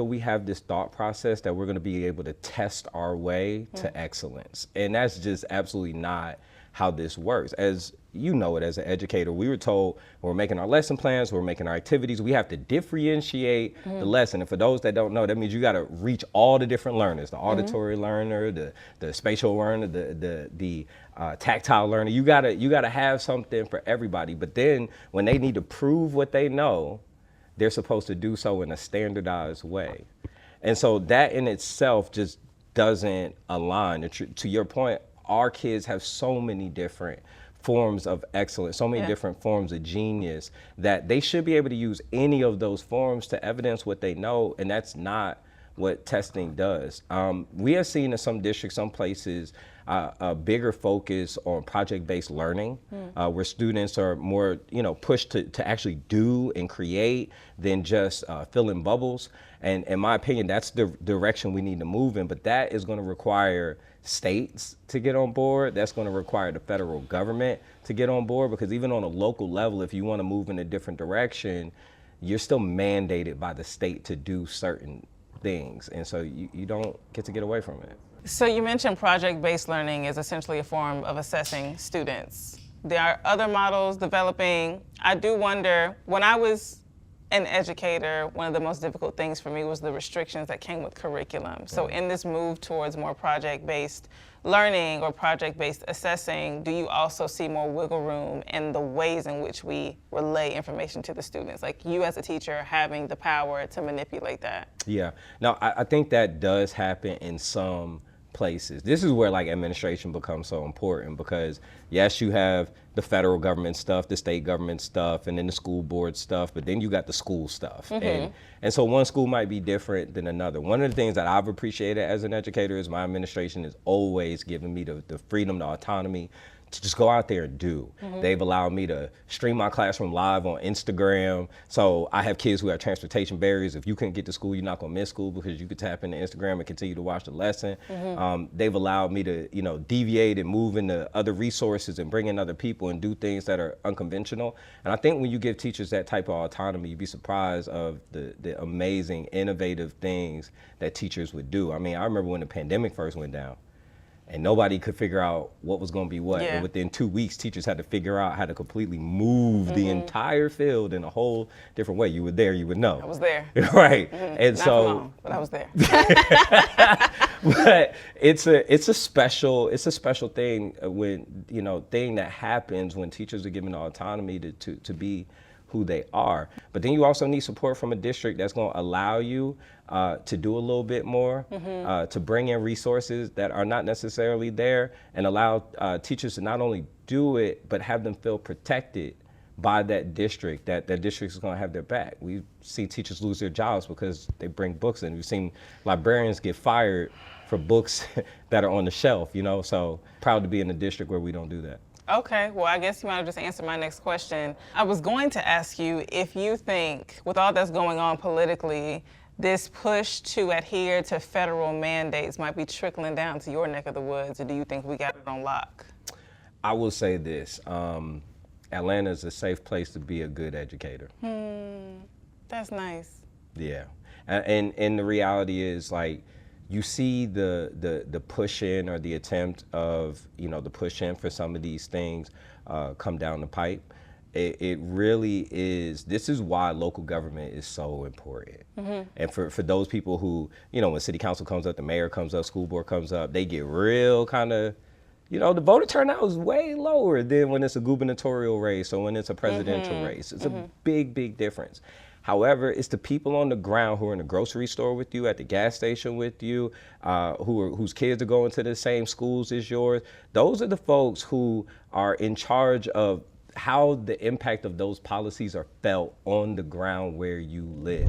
we have this thought process that we're going to be able to test our way to excellence. And that's just absolutely not how this works. As you know it as an educator, we were told when we're making our lesson plans, we're making our activities, we have to differentiate the lesson. And for those that don't know, that means you got to reach all the different learners, the auditory learner, the spatial learner, the tactile learner. You gotta have something for everybody. But then when they need to prove what they know, they're supposed to do so in a standardized way. And so that in itself just doesn't align. To your point, our kids have so many different forms of excellence, so many different forms of genius, that they should be able to use any of those forms to evidence what they know, and that's not what testing does. We have seen in some districts, some places, a bigger focus on project-based learning, where students are more, pushed to actually do and create than just fill in bubbles. And in my opinion, that's the direction we need to move in. But that is going to require states to get on board. That's going to require the federal government to get on board, because even on a local level, if you want to move in a different direction, you're still mandated by the state to do certain things. And so you don't get to get away from it. So you mentioned project-based learning is essentially a form of assessing students. There are other models developing. I do wonder, when I was an educator, one of the most difficult things for me was the restrictions that came with curriculum. So in this move towards more project-based learning or project-based assessing, do you also see more wiggle room in the ways in which we relay information to the students? Like you as a teacher having the power to manipulate that? Yeah, no, I think that does happen in some places. This is where administration becomes so important, because yes, you have the federal government stuff, the state government stuff, and then the school board stuff, but then you got the school stuff. And so one school might be different than another. One of the things that I've appreciated as an educator is my administration is always giving me the freedom, the autonomy to just go out there and do. They've allowed me to stream my classroom live on Instagram. So I have kids who have transportation barriers. If you couldn't get to school, you're not gonna miss school because you could tap into Instagram and continue to watch the lesson. They've allowed me to, deviate and move into other resources and bring in other people and do things that are unconventional. And I think when you give teachers that type of autonomy, you'd be surprised of the amazing, innovative things that teachers would do. I mean, I remember when the pandemic first went down, and nobody could figure out what was going to be what. And within 2 weeks, teachers had to figure out how to completely move the entire field in a whole different way. You were there, you would know. I was there. Right. And Not so, for long, but I was there. but it's a special thing when, thing that happens when teachers are given the autonomy to be who they are. But then you also need support from a district that's going to allow you to do a little bit more, to bring in resources that are not necessarily there, and allow teachers to not only do it, but have them feel protected by that district, that district is going to have their back. We've seen teachers lose their jobs because they bring books in. We've seen librarians get fired for books that are on the shelf, so proud to be in a district where we don't do that. Okay, well, I guess you might have just answered my next question. I was going to ask you if you think, with all that's going on politically, this push to adhere to federal mandates might be trickling down to your neck of the woods, or do you think we got it on lock? I will say this, Atlanta is a safe place to be a good educator. That's nice. Yeah, and the reality is, you see the push in or the attempt of, the push in for some of these things come down the pipe. It really is, this is why local government is so important. And for those people who, when city council comes up, the mayor comes up, school board comes up, they get real kind of, the voter turnout is way lower than when it's a gubernatorial race or when it's a presidential race. It's a big, big difference. However, it's the people on the ground who are in the grocery store with you, at the gas station with you, whose kids are going to the same schools as yours. Those are the folks who are in charge of how the impact of those policies are felt on the ground where you live.